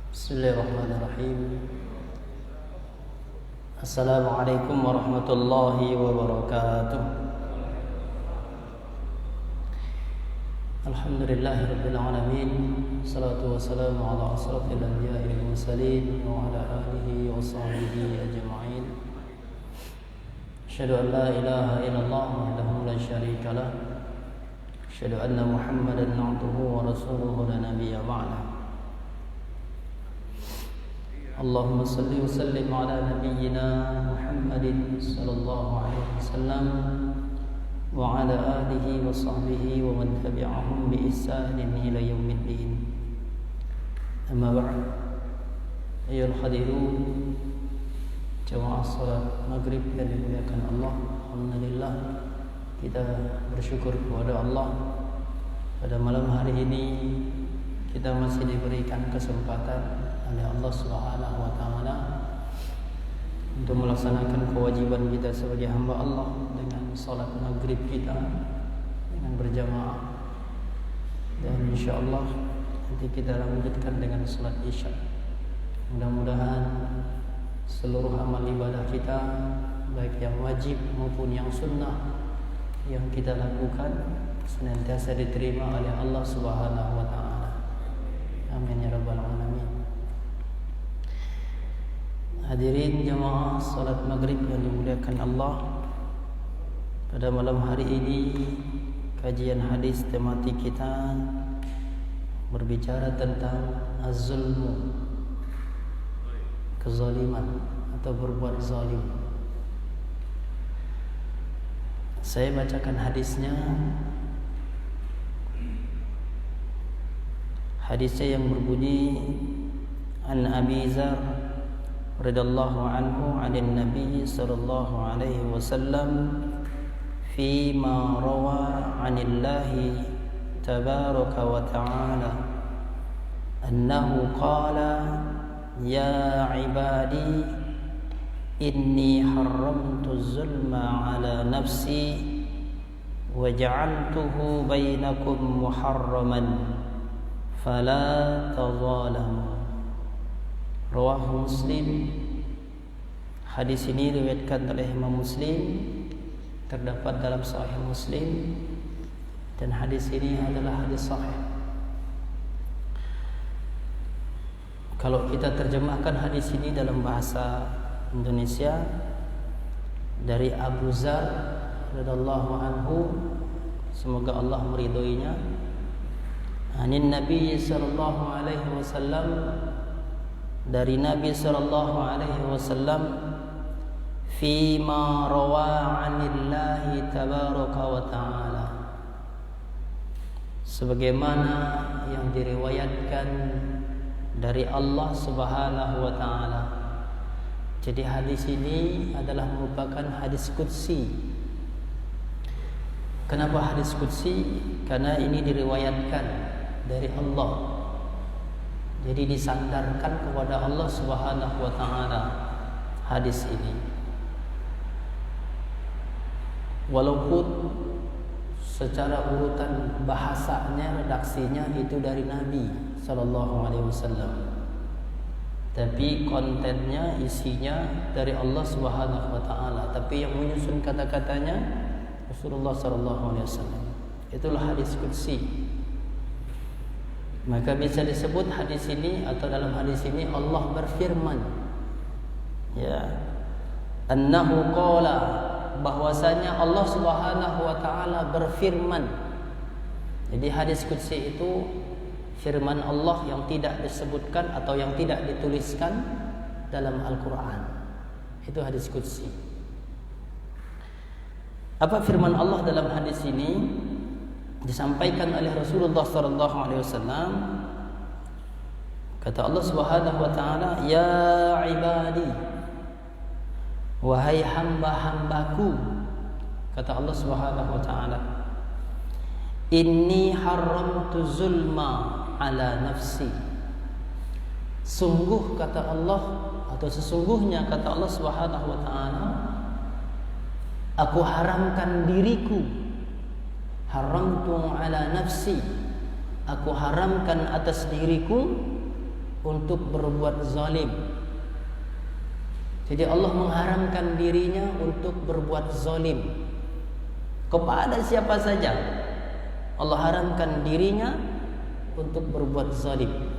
Bismillahirrahmanirrahim. Assalamualaikum warahmatullahi wabarakatuh. Alhamdulillahirabbil alamin. Salatu wassalamu ala asrafil anbiya'i wal mursalin wa ala alihi wa sahbihi ajma'in. Asyhadu an la ilaha illallah wahdahu la syarika lah. Asyhadu anna Muhammadan 'abduhu wa rasuluhu la nabiyya ba'da. Allahumma salli wa sallim ala nabiyyina Muhammadin sallallahu alaihi wasallam wa ala alihi wa sahbihi wa man tabi'ahum bi ihsanin ila yaumiddin. Amma ba'd. Ayyuhal hadirun, jamaah salat maghrib yang dimuliakan Allah, alhamdulillah kita bersyukur kepada Allah pada malam hari ini kita masih diberikan kesempatan oleh Allah Subhanahu wa taala untuk melaksanakan kewajiban kita sebagai hamba Allah dengan salat maghrib kita dengan berjamaah, dan insyaallah nanti kita lanjutkan dengan salat isya. Mudah-mudahan seluruh amal ibadah kita baik yang wajib maupun yang sunnah yang kita lakukan senantiasa diterima oleh Allah Subhanahu wa taala. Amin ya rabbal alamin. Hadirin jamaah salat maghrib yang dimuliakan Allah, pada malam hari ini kajian hadis tematik kita berbicara tentang az-zulmu, kezaliman atau berbuat zalim. Saya bacakan hadisnya. Hadisnya yang berbunyi An Abi Dzar radhiyallahu anhu 'anil Nabi sallallahu alaihi wasallam fi ma rawa 'anillahi tabaraka wa ta'ala annahu qala ya 'ibadi inni haramtu zulma 'ala nafsi wa ja'altuhu bainakum muharraman fala tadhalamu. Rawahu Muslim. Hadis ini diriwayatkan oleh Imam Muslim, terdapat dalam Sahih Muslim, dan hadis ini adalah hadis sahih. Kalau kita terjemahkan hadis ini dalam bahasa Indonesia, dari Abu Dzar radhiyallahu anhu, semoga Allah meridhoinya, anin Nabi sallallahu alaihi wasallam, dari Nabi sallallahu alaihi wasallam, fi ma rawa 'anillahi tabaraka wa ta'ala, sebagaimana yang diriwayatkan dari Allah Subhanahu wa taala. Jadi hadis ini adalah merupakan hadis qudsi. Kenapa hadis qudsi? Karena ini diriwayatkan dari Allah. Jadi disandarkan kepada Allah Subhanahu wa taala hadis ini. Walaupun secara urutan bahasanya, redaksinya itu dari Nabi sallallahu alaihi wasallam, tapi kontennya, isinya dari Allah Subhanahu wa taala, tapi yang menyusun kata-katanya Rasulullah sallallahu alaihi wasallam. Itulah hadis qudsi. Maka bisa disebut hadis ini, atau dalam hadis ini Allah berfirman, ya, annahu qala, bahwasanya Allah Subhanahu wa taala berfirman. Jadi hadis qudsi itu firman Allah yang tidak disebutkan atau yang tidak dituliskan dalam Al-Qur'an. Itu hadis qudsi. Apa firman Allah dalam hadis ini? Disampaikan oleh Rasulullah sallallahu alaihi wasallam. Kata Allah Subhanahu wa taala, ya ibadi, wahai hamba-hambaku, kata Allah Subhanahu wa taala, inni haramtu zulma ala nafsi. Sungguh, kata Allah, atau sesungguhnya kata Allah Subhanahu wa taala, aku haramkan diriku, haramtu ala nafsi, aku haramkan atas diriku untuk berbuat zalim. Jadi Allah mengharamkan dirinya untuk berbuat zalim kepada siapa saja. Allah haramkan dirinya untuk berbuat zalim.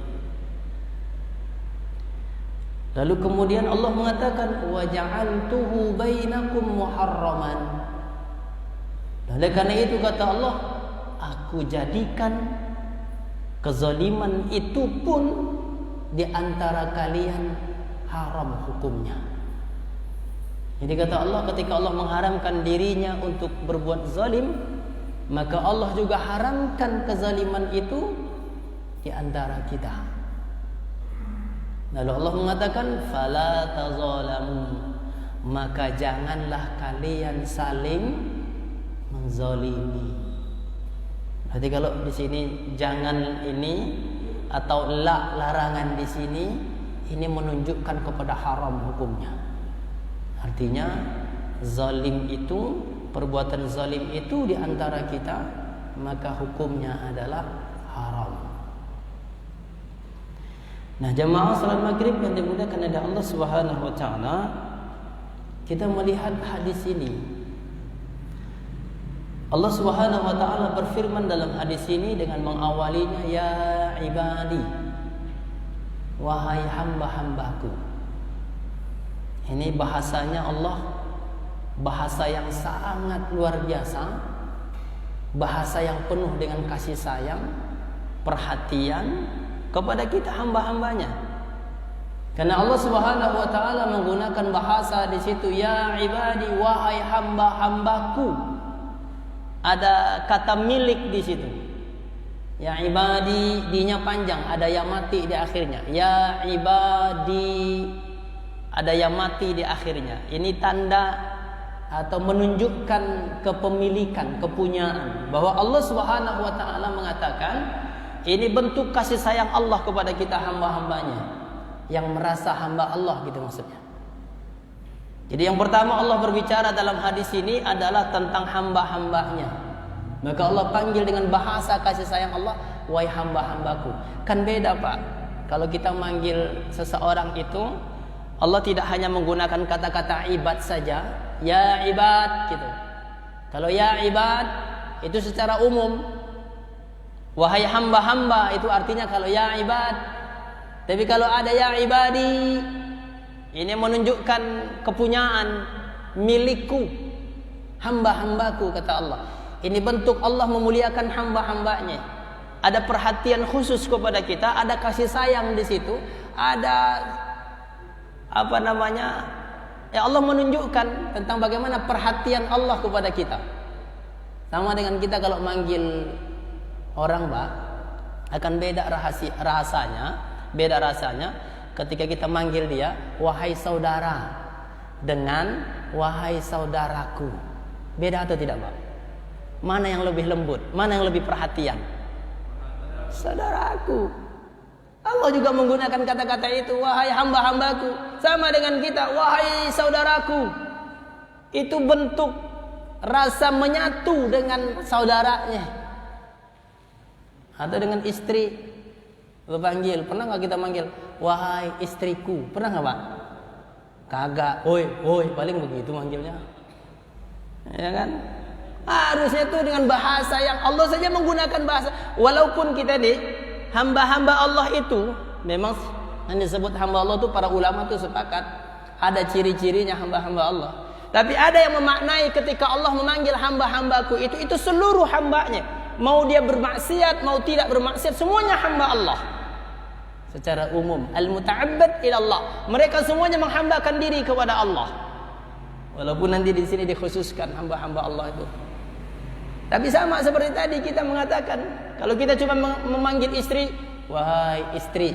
Lalu kemudian Allah mengatakan wa ja'altuhu bainakum muharraman. Oleh karena itu kata Allah, aku jadikan kezaliman itu pun di antara kalian haram hukumnya. Jadi kata Allah, ketika Allah mengharamkan dirinya untuk berbuat zalim, maka Allah juga haramkan kezaliman itu di antara kita. Lalu Allah mengatakan fala tazalamu, maka janganlah kalian saling menzalimi. Berarti kalau di sini jangan ini atau la larangan di sini, ini menunjukkan kepada haram hukumnya. Artinya zalim itu, perbuatan zalim itu di antara kita, maka hukumnya adalah haram. Nah, jamaah salat maghrib yang dimuliakan oleh Allah Subhanahu wa taala, kita melihat hadis ini. Allah Subhanahu wa taala berfirman dalam hadis ini dengan mengawalinya, ya ibadi, wahai hamba-hambaku. Ini bahasanya Allah, bahasa yang sangat luar biasa, bahasa yang penuh dengan kasih sayang, perhatian kepada kita hamba-hambanya. Karena Allah Subhanahu wa taala menggunakan bahasa di situ, ya ibadi, wahai hamba-hambaku. Ada kata milik di situ. Ya ibadi, dinya panjang, ada yang mati di akhirnya. Ya ibadi, ada yang mati di akhirnya. Ini tanda atau menunjukkan kepemilikan, kepunyaan, bahwa Allah Subhanahu wa taala mengatakan ini bentuk kasih sayang Allah kepada kita hamba-hambanya yang merasa hamba Allah, gitu maksudnya. Jadi yang pertama Allah berbicara dalam hadis ini adalah tentang hamba-hambanya. Maka Allah panggil dengan bahasa kasih sayang Allah, wahai hamba-hambaku. Kan beda Pak, kalau kita manggil seseorang itu, Allah tidak hanya menggunakan kata-kata ibad saja, ya ibad gitu. Kalau ya ibad itu secara umum, wahai hamba-hamba itu artinya kalau ya ibad. Tapi kalau ada ya ibadi, ini menunjukkan kepunyaan, milikku, hamba-hambaku, kata Allah. Ini bentuk Allah memuliakan hamba-hambanya. Ada perhatian khusus kepada kita, ada kasih sayang di situ, ada ya Allah menunjukkan tentang bagaimana perhatian Allah kepada kita. Sama dengan kita kalau manggil orang, Pak, akan beda rasanya ketika kita manggil dia wahai saudara dengan wahai saudaraku. Beda atau tidak, Pak? Mana yang lebih lembut? Mana yang lebih perhatian? Saudaraku. Allah juga menggunakan kata-kata itu, wahai hamba-hambaku. Sama dengan kita, wahai saudaraku. Itu bentuk rasa menyatu dengan saudaranya. Atau dengan istri. Lo panggil, pernah nggak kita manggil wahai istriku? Pernah nggak, Pak? Kagak. Woi, paling begitu manggilnya. Ya kan? Harusnya itu dengan bahasa yang Allah saja menggunakan bahasa. Walaupun kita nih hamba-hamba Allah itu memang yang disebut hamba Allah itu para ulama itu sepakat ada ciri-cirinya hamba-hamba Allah. Tapi ada yang memaknai ketika Allah memanggil hamba-hambaku itu seluruh hambanya. Mau dia bermaksiat, mau tidak bermaksiat, semuanya hamba Allah. Secara umum, al-muta'abbad ila Allah. Mereka semuanya menghambakan diri kepada Allah. Walaupun nanti di sini dikhususkan hamba-hamba Allah itu. Tapi sama seperti tadi kita mengatakan, kalau kita cuma memanggil istri, wahai istri,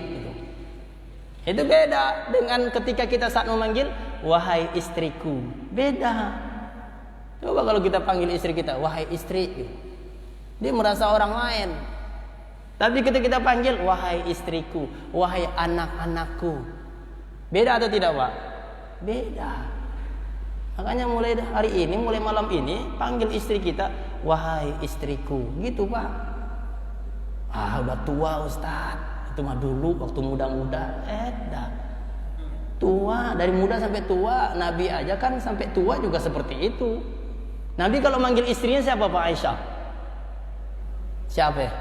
itu beda dengan ketika kita saat memanggil wahai istriku. Beda. Coba kalau kita panggil istri kita wahai istri, dia merasa orang lain. Tapi ketika kita panggil wahai istriku, wahai anak-anakku, beda atau tidak, Pak? Beda. Makanya mulai hari ini, mulai malam ini, panggil istri kita wahai istriku, gitu, Pak. Udah tua Ustaz, itu mah dulu waktu muda-muda. Dah. Tua, dari muda sampai tua. Nabi aja kan sampai tua juga seperti itu. Nabi kalau manggil istrinya siapa Pak? Aisyah. Siapa ya?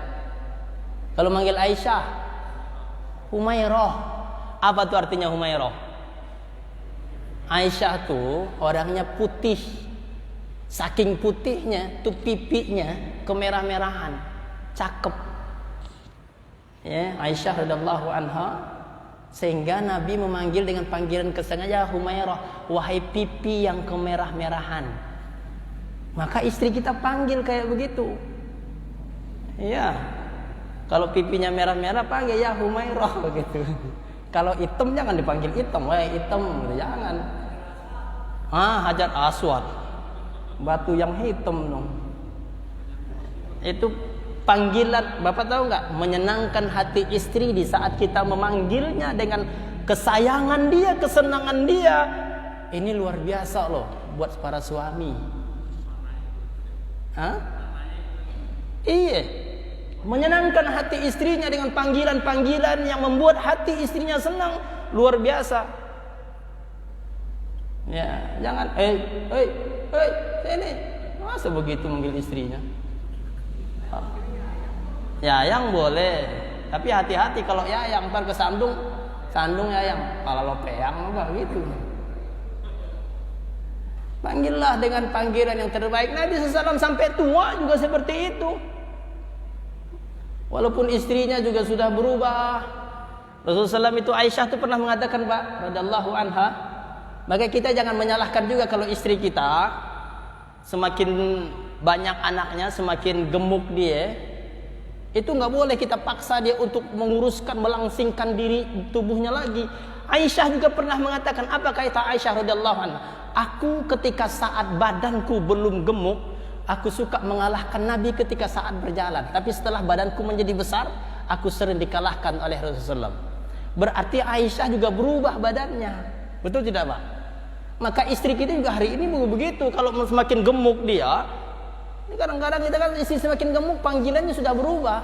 Kalau manggil Aisyah, Humairah. Apa tuh artinya Humairah? Aisyah tuh orangnya putih. Saking putihnya tuh pipinya kemerah-merahan. Cakep. Ya, Aisyah radhiyallahu anha, sehingga Nabi memanggil dengan panggilan kesengaja Humairah, wahai pipi yang kemerah-merahan. Maka istri kita panggil kayak begitu. Ya. Kalau pipinya merah-merah panggil ya Humairah begitu. Kalau hitam jangan dipanggil hitam, wahai hitam, jangan. Hajar Aswad. Batu yang hitam dong. Itu panggilan, Bapak tahu nggak? Menyenangkan hati istri di saat kita memanggilnya dengan kesayangan dia, kesenangan dia. Ini luar biasa loh buat para suami. Iya. Menyenangkan hati istrinya dengan panggilan-panggilan yang membuat hati istrinya senang, luar biasa. Ya, jangan ini. Masa begitu manggil istrinya? Yayang boleh, tapi hati-hati kalau yayang ntar kesandung, sandung yayang, kalau lopeang apa gitu. Panggillah dengan panggilan yang terbaik. Nabi SAW sampai tua juga seperti itu. Walaupun istrinya juga sudah berubah. Rasulullah SAW itu Aisyah itu pernah mengatakan, Pak, radhiyallahu anha, maka kita jangan menyalahkan juga kalau istri kita semakin banyak anaknya, semakin gemuk dia, itu nggak boleh kita paksa dia untuk menguruskan, melangsingkan diri tubuhnya lagi. Aisyah juga pernah mengatakan, apa kata Aisyah radhiyallahu anha? Aku ketika saat badanku belum gemuk, aku suka mengalahkan Nabi ketika saat berjalan. Tapi setelah badanku menjadi besar, aku sering dikalahkan oleh Rasulullah. Berarti Aisyah juga berubah badannya. Betul tidak, Pak? Maka istri kita juga hari ini begitu. Kalau semakin gemuk dia, kadang-kadang kita kan istri semakin gemuk, panggilannya sudah berubah.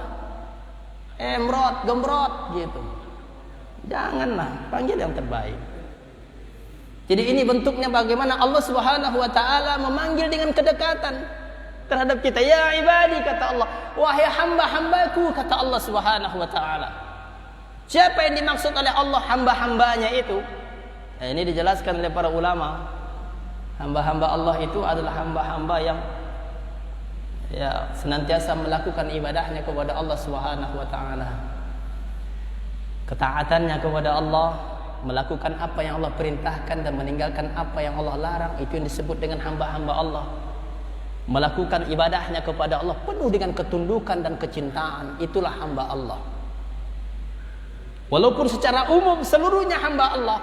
Emrot, gemrot gitu. Janganlah, panggil yang terbaik. Jadi ini bentuknya bagaimana Allah Subhanahu wa taala memanggil dengan kedekatan terhadap kita. Ya ibadi, kata Allah, wahai hamba-hambaku, kata Allah Subhanahu wa taala. Siapa yang dimaksud oleh Allah hamba-hambanya itu? Ini dijelaskan oleh para ulama. Hamba-hamba Allah itu adalah hamba-hamba yang senantiasa melakukan ibadahnya kepada Allah Subhanahu wa taala. Ketaatannya kepada Allah, melakukan apa yang Allah perintahkan dan meninggalkan apa yang Allah larang, itu yang disebut dengan hamba-hamba Allah. Melakukan ibadahnya kepada Allah penuh dengan ketundukan dan kecintaan, itulah hamba Allah. Walaupun secara umum seluruhnya hamba Allah,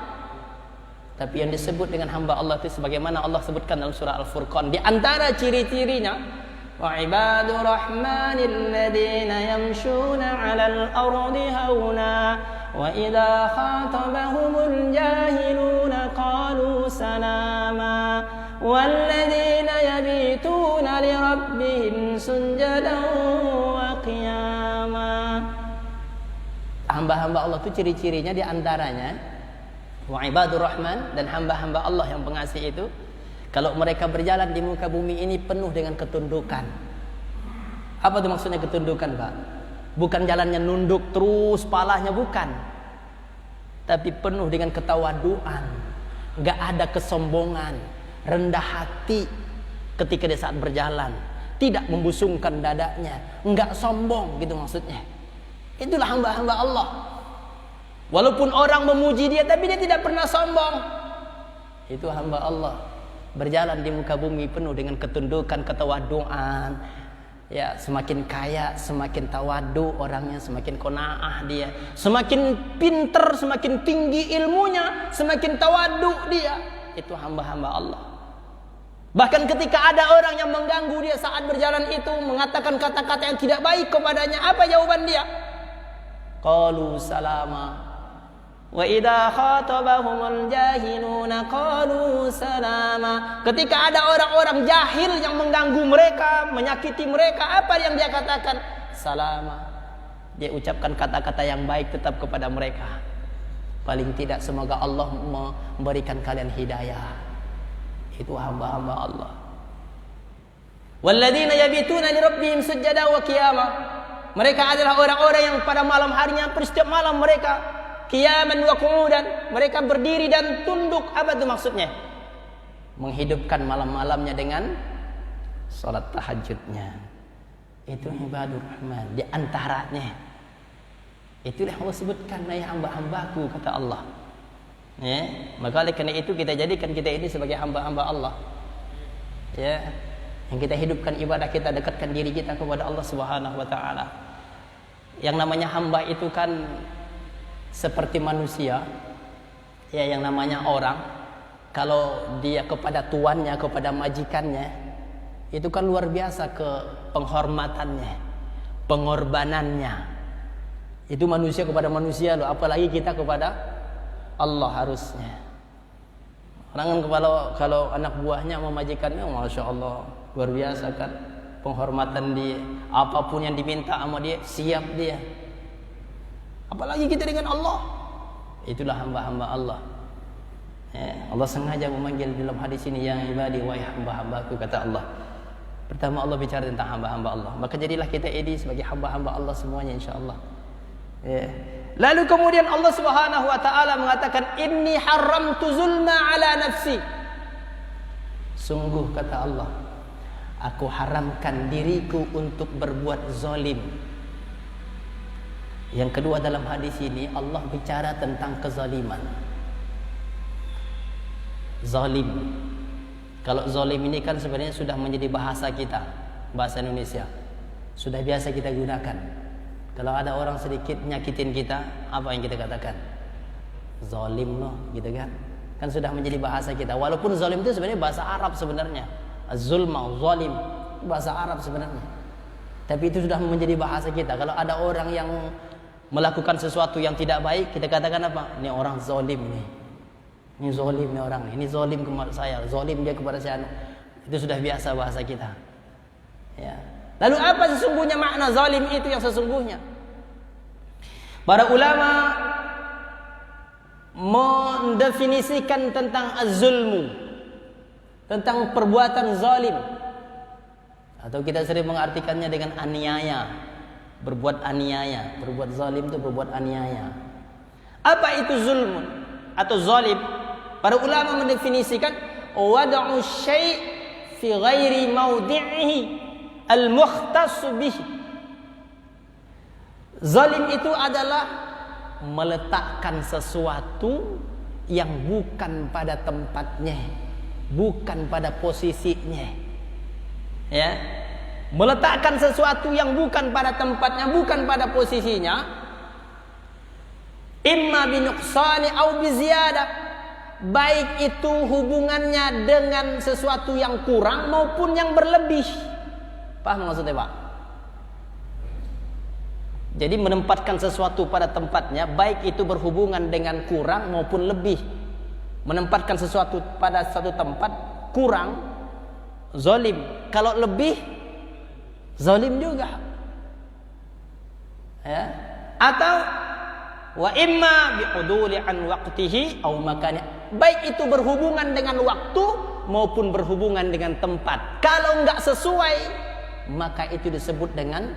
tapi yang disebut dengan hamba Allah itu sebagaimana Allah sebutkan dalam surah Al-Furqan, di antara ciri-cirinya, wa ibadur rahmanil ladzina yamshuna 'alal ardi hauna wa idza khatabahumul jahiluna qalu salama walladzina yabituna lirabbihim sujadan wa qiyama. Hamba-hamba Allah itu ciri-cirinya di antaranya wa ibadur rahman, dan hamba-hamba Allah yang pengasih itu, kalau mereka berjalan di muka bumi ini penuh dengan ketundukan. Apa itu maksudnya ketundukan, Pak? Bukan jalannya nunduk terus palanya, bukan. Tapi penuh dengan ketawaduan. Gak ada kesombongan, rendah hati ketika di saat berjalan. Tidak membusungkan dadanya, gak sombong gitu maksudnya. Itulah hamba-hamba Allah. Walaupun orang memuji dia, tapi dia tidak pernah sombong. Itu hamba Allah. Berjalan di muka bumi penuh dengan ketundukan, ketawaduan. Ya, semakin kaya, semakin tawadu orangnya, semakin qanaah dia. Semakin pinter, semakin tinggi ilmunya, semakin tawadu dia. Itu hamba-hamba Allah. Bahkan ketika ada orang yang mengganggu dia saat berjalan itu, mengatakan kata-kata yang tidak baik kepadanya, apa jawaban dia? Qalu salama. Wa idza khatabahumul jahiluna qalu salama. Ketika ada orang-orang jahil yang mengganggu mereka, menyakiti mereka, apa yang dia katakan? Salama. dia ucapkan kata-kata yang baik tetap kepada mereka. Paling tidak semoga Allah memberikan kalian hidayah. Itu hamba-hamba Allah. Walladzina yabituna li rabbihim sujada wa qiyama. Mereka adalah orang-orang yang pada malam harinya, setiap malam mereka qiyaman wa qu'udan, mereka berdiri dan tunduk. Apa itu maksudnya? Menghidupkan malam-malamnya dengan salat tahajudnya. Itu ibadur rahman. Di antaranya itulah Allah sebutkan, ya hamba-hambaku, kata Allah. Ya, maka oleh karena itu kita jadikan kita ini sebagai hamba-hamba Allah. Ya, yang kita hidupkan ibadah kita, dekatkan diri kita kepada Allah Subhanahu wa taala. Yang namanya hamba itu kan seperti manusia. Ya, yang namanya orang, kalau dia kepada tuannya, kepada majikannya, itu kan luar biasa ke penghormatannya, pengorbanannya. Itu manusia kepada manusia loh, apalagi kita kepada Allah harusnya. Orang kan kalau anak buahnya sama majikannya, masya Allah, luar biasa kan penghormatan dia. Apapun yang diminta sama dia, siap dia. Apalagi kita dengan Allah. Itulah hamba-hamba Allah. Ya, Allah sengaja memanggil dalam hadis ini, yang ibadi, wahai hamba-hambaku, kata Allah. Pertama Allah bicara tentang hamba-hamba Allah. Maka jadilah kita ini sebagai hamba-hamba Allah semuanya, insya-Allah. Ya. Lalu kemudian Allah Subhanahu wa taala mengatakan, inni haramtu zulma ala nafsi. Sungguh, kata Allah, aku haramkan diriku untuk berbuat zalim. Yang kedua, dalam hadis ini Allah bicara tentang kezaliman. Zalim. Kalau zalim ini kan sebenarnya sudah menjadi bahasa kita, bahasa Indonesia. Sudah biasa kita gunakan. Kalau ada orang sedikit nyakitin kita, apa yang kita katakan? Zalim loh, gitu kan? Kan sudah menjadi bahasa kita. Walaupun zalim itu sebenarnya bahasa Arab sebenarnya. Az-zulma, zalim, bahasa Arab sebenarnya. Tapi itu sudah menjadi bahasa kita. Kalau ada orang yang melakukan sesuatu yang tidak baik, kita katakan apa? Ini orang zalim nih. Ini zalim nih orang. Ini zalim kepada saya, zalim dia kepada saya. Itu sudah biasa bahasa kita. Ya. Lalu apa sesungguhnya makna zalim itu yang sesungguhnya? Para ulama mendefinisikan tentang az-zulmu, tentang perbuatan zalim, atau kita sering mengartikannya dengan aniaya, berbuat aniaya. Berbuat zalim itu berbuat aniaya. Apa itu zulmun atau zalim? Para ulama mendefinisikan wad'u syai' fi ghairi mawdi'ihi al-mukhtas bihi. Zalim itu adalah meletakkan sesuatu yang bukan pada tempatnya, bukan pada posisinya. Ya. Meletakkan sesuatu yang bukan pada tempatnya, bukan pada posisinya. Imma bi nuqsani au bi ziyadah. Baik itu hubungannya dengan sesuatu yang kurang maupun yang berlebih. Paham maksudnya, Pak? Jadi menempatkan sesuatu pada tempatnya, baik itu berhubungan dengan kurang maupun lebih. Menempatkan sesuatu pada satu tempat kurang, zalim. Kalau lebih, zalim juga. Ya. Atau wa imma bi'uduli an waqtihi aw makani. Baik itu berhubungan dengan waktu maupun berhubungan dengan tempat. Kalau enggak sesuai, maka itu disebut dengan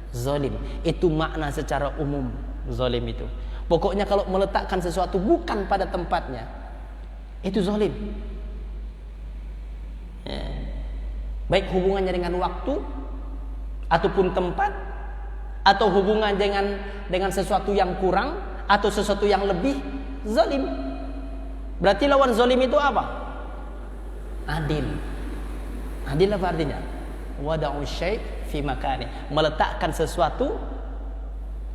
zalim. Itu makna secara umum zalim itu. Pokoknya kalau meletakkan sesuatu bukan pada tempatnya, itu zalim. Ya. Baik hubungannya dengan waktu ataupun tempat, atau hubungan dengan sesuatu yang kurang atau sesuatu yang lebih, zalim. Berarti lawan zalim itu apa? Adil. Adil apa artinya? Wada'u syai' fi makani, meletakkan sesuatu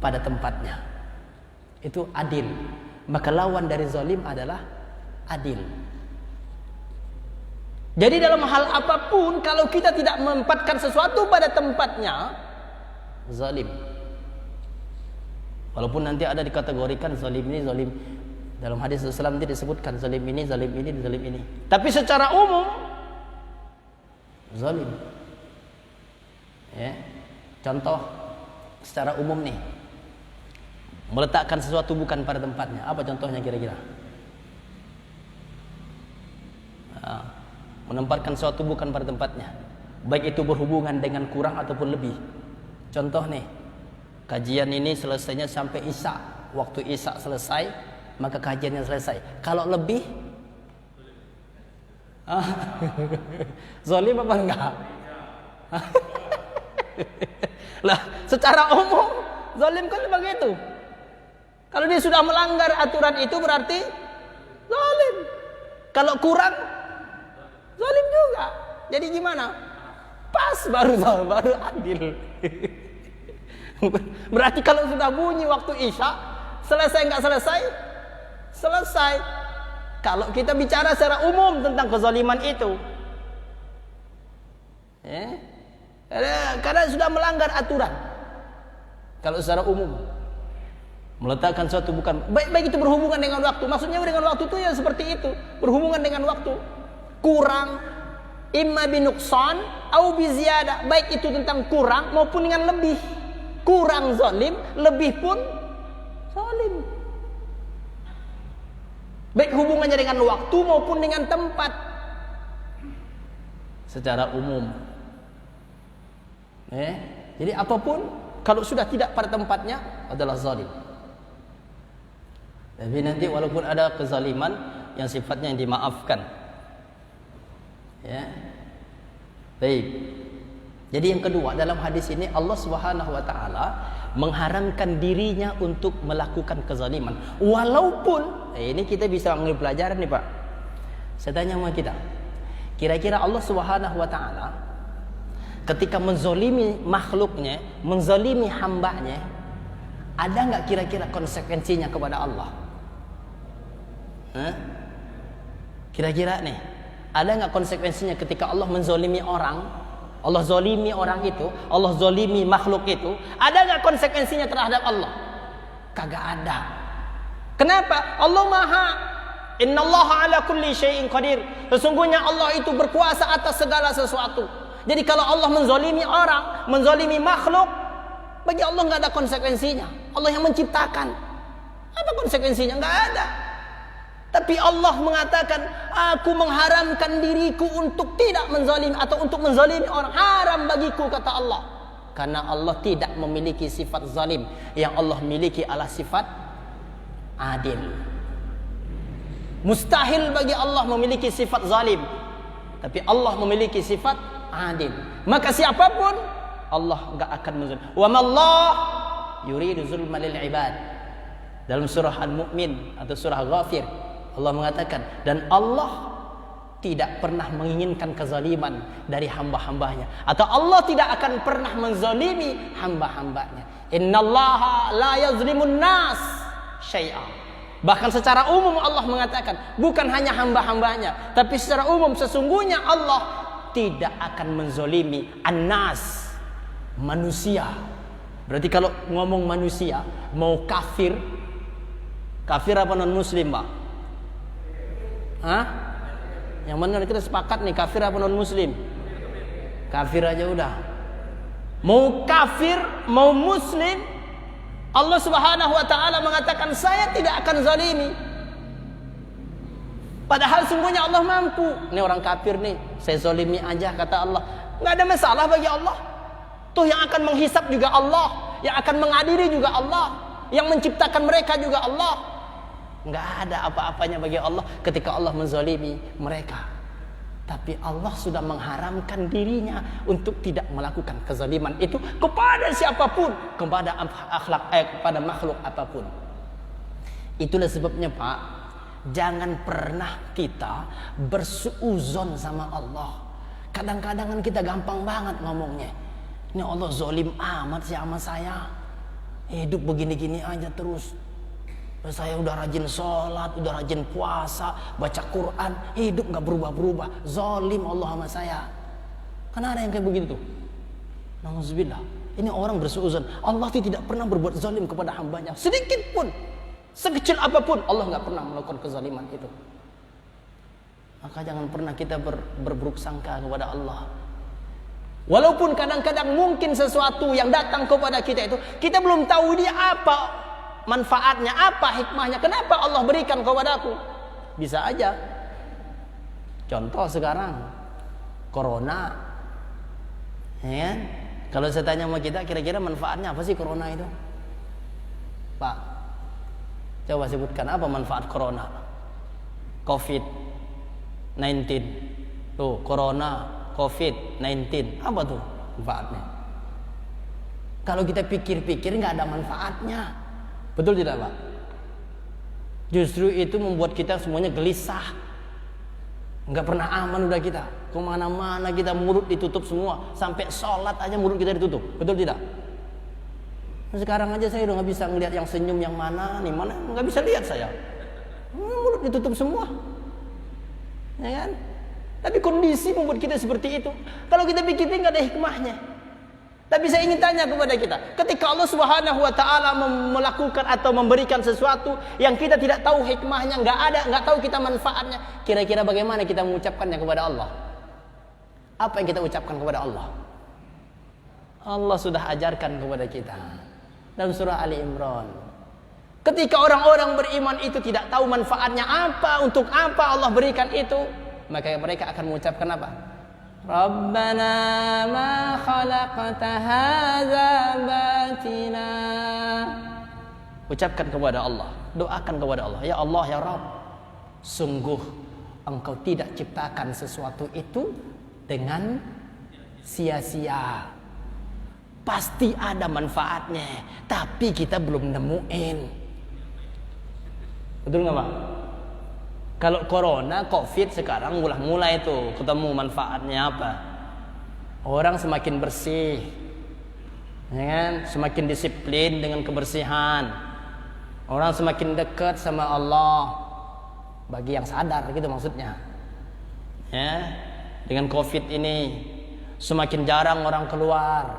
pada tempatnya. Itu adil. Maka lawan dari zalim adalah adil. Jadi dalam hal apapun, kalau kita tidak menempatkan sesuatu pada tempatnya, zalim. Walaupun nanti ada dikategorikan zalim ini, zalim. Dalam hadis Rasulullah nanti disebutkan zalim ini, zalim ini, zalim ini. Tapi secara umum zalim. Ya. Contoh secara umum nih, Meletakkan sesuatu bukan pada tempatnya. Apa contohnya kira-kira? Menempatkan sesuatu bukan pada tempatnya, baik itu berhubungan dengan kurang ataupun lebih. Contoh nih, kajian ini selesainya sampai Isya. Waktu Isya selesai, maka kajiannya selesai. Kalau lebih, zalim apa enggak? Lah, secara umum zalim kan begitu. Kalau dia sudah melanggar aturan itu berarti zalim. Kalau kurang, zalim juga. Jadi gimana? Pas baru adil. Berarti kalau sudah bunyi waktu Isya, selesai nggak selesai? Selesai. Kalau kita bicara secara umum tentang kezaliman itu, karena sudah melanggar aturan. Kalau secara umum, meletakkan suatu bukan baik itu berhubungan dengan waktu. Maksudnya dengan waktu itu ya seperti itu, berhubungan dengan waktu. Kurang, imma binuqsan au biziyadah, baik itu tentang kurang maupun dengan lebih. Kurang zalim, lebih pun zalim. Baik hubungannya dengan waktu maupun dengan tempat. Secara umum. Jadi apapun kalau sudah tidak pada tempatnya adalah zalim. Tapi nanti walaupun ada kezaliman yang sifatnya yang dimaafkan. Ya. Baik. Jadi yang kedua, dalam hadis ini Allah Subhanahu wa taala mengharamkan dirinya untuk melakukan kezaliman. Walaupun ini kita bisa mengambil pelajaran nih, Pak. Saya tanya sama kita. Kira-kira Allah Subhanahu wa taala ketika menzalimi makhluknya, menzalimi hambanya, ada enggak kira-kira konsekuensinya kepada Allah? Kira-kira nih, ada enggak konsekuensinya ketika Allah menzalimi orang? Allah zalimi orang itu, Allah zalimi makhluk itu, ada enggak konsekuensinya terhadap Allah? Kagak ada. Kenapa? Allah Maha. Innallaha ala kulli syai'in qadir. Sesungguhnya Allah itu berkuasa atas segala sesuatu. Jadi kalau Allah menzalimi orang, menzalimi makhluk, bagi Allah enggak ada konsekuensinya. Allah yang menciptakan. Apa konsekuensinya? Enggak ada. Tapi Allah mengatakan, aku mengharamkan diriku untuk tidak menzalimi atau untuk menzalimi orang. Haram bagiku, kata Allah. Karena Allah tidak memiliki sifat zalim. Yang Allah miliki adalah sifat adil. Mustahil bagi Allah memiliki sifat zalim. Tapi Allah memiliki sifat adil. Maka siapapun Allah enggak akan menzalim. Wa mallah yuridu zulma lil ibad. Dalam surah Al-Mu'min atau surah Ghafir, Allah mengatakan, dan Allah tidak pernah menginginkan kezaliman dari hamba-hambanya, atau Allah tidak akan pernah menzalimi hamba-hambanya. Innallaha la yazlimun nas syai'a. Bahkan secara umum Allah mengatakan, bukan hanya hamba-hambanya, tapi secara umum sesungguhnya Allah tidak akan menzalimi an-nas, manusia. Berarti kalau ngomong manusia, mau kafir apa non muslim, Pak? Yang mana kita sepakat nih, kafir apa non muslim? Kafir aja udah. Mau kafir, mau muslim, Allah Subhanahu wa taala mengatakan saya tidak akan zalimi. Padahal sungguhnya Allah mampu. Ini orang kafir nih, saya zalimi aja, kata Allah. Enggak ada masalah bagi Allah. Tuh yang akan menghisap juga Allah, yang akan mengadili juga Allah, yang menciptakan mereka juga Allah. Enggak ada apa-apanya bagi Allah ketika Allah menzalimi mereka. Tapi Allah sudah mengharamkan dirinya untuk tidak melakukan kezaliman itu kepada siapapun, kepada kepada makhluk apapun. Itulah sebabnya, Pak, jangan pernah kita bersuuzon sama Allah. Kadang-kadang kan kita gampang banget ngomongnya. Ini Allah zalim amat sih sama saya. Hidup begini-gini aja terus. Saya udah rajin sholat, udah rajin puasa, baca Quran, hidup gak berubah-berubah. Zalim Allah sama saya. Kan ada yang kayak begitu tuh. Nauzubillah. Ini orang bersuuzon. Allah tidak pernah berbuat zalim kepada hambanya. Sedikit pun, sekecil apapun, Allah gak pernah melakukan kezaliman itu. Maka jangan pernah kita berburuk sangka kepada Allah. Walaupun kadang-kadang mungkin sesuatu yang datang kepada kita itu, kita belum tahu dia apa manfaatnya, apa hikmahnya, kenapa Allah berikan kepadaku. Bisa aja. Contoh sekarang corona, ya kan? Kalau saya tanya sama kita, kira-kira manfaatnya apa sih corona itu? Pak, coba sebutkan apa manfaat corona? COVID-19. Tuh, corona, COVID-19. Apa tuh manfaatnya? Kalau kita pikir-pikir nggak ada manfaatnya. Betul tidak, Pak? Justru itu membuat kita semuanya gelisah. Nggak pernah aman udah kita. Kemana-mana kita mulut ditutup semua. Sampai sholat aja mulut kita ditutup. Betul tidak? Sekarang aja saya udah nggak bisa ngelihat yang senyum yang mana nih, mana nggak bisa lihat saya. Mulut ditutup semua, ya kan? Tapi kondisi membuat kita seperti itu. Kalau kita pikir-pikir nggak ada hikmahnya. Tapi saya ingin tanya kepada kita, ketika Allah Subhanahu wa taala melakukan atau memberikan sesuatu yang kita tidak tahu hikmahnya, nggak tahu kita manfaatnya, kira-kira bagaimana kita mengucapkannya kepada Allah? Apa yang kita ucapkan kepada Allah? Allah sudah ajarkan kepada kita dalam surah Ali Imran. Ketika orang-orang beriman itu tidak tahu manfaatnya apa, untuk apa Allah berikan itu, maka mereka akan mengucapkan apa? Rabbana ma khalaqta hadza batila. Ucapkan kepada Allah, doakan kepada Allah, ya Allah ya Rabb, sungguh Engkau tidak ciptakan sesuatu itu dengan sia-sia. Pasti ada manfaatnya, tapi kita belum nemuin. Betul nggak, Pak? Kalau corona, covid sekarang mulai tuh ketemu manfaatnya apa? Orang semakin bersih, ya kan? Semakin disiplin dengan kebersihan. Orang semakin dekat sama Allah. Bagi yang sadar gitu maksudnya. Ya, dengan covid ini semakin jarang orang keluar,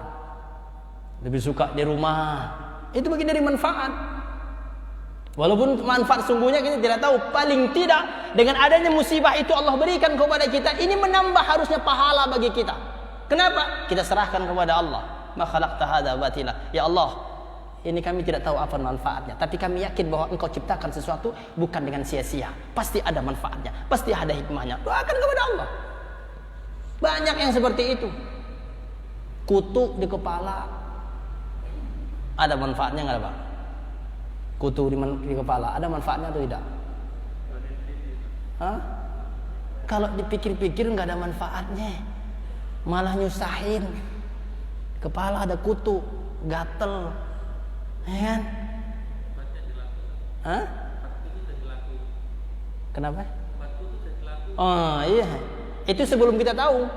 lebih suka di rumah. Itu bagian dari manfaat. Walaupun manfaat sungguhnya kita tidak tahu, paling tidak dengan adanya musibah itu Allah berikan kepada kita, ini menambah harusnya pahala bagi kita. Kenapa? Kita serahkan kepada Allah. Ma khalaqta hadza batila. Ya Allah, ini kami tidak tahu apa manfaatnya, tapi kami yakin bahwa Engkau ciptakan sesuatu bukan dengan sia-sia. Pasti ada manfaatnya, pasti ada hikmahnya. Doakan kepada Allah. Banyak yang seperti itu. Kutu di kepala, ada manfaatnya nggak, Pak? Kutu di kepala, ada manfaatnya atau tidak? Hah? Kalau dipikir-pikir nggak ada manfaatnya, malah nyusahin. Kepala ada kutu, gatel, ya kan? Hah? Kenapa? Oh iya, itu sebelum kita tahu.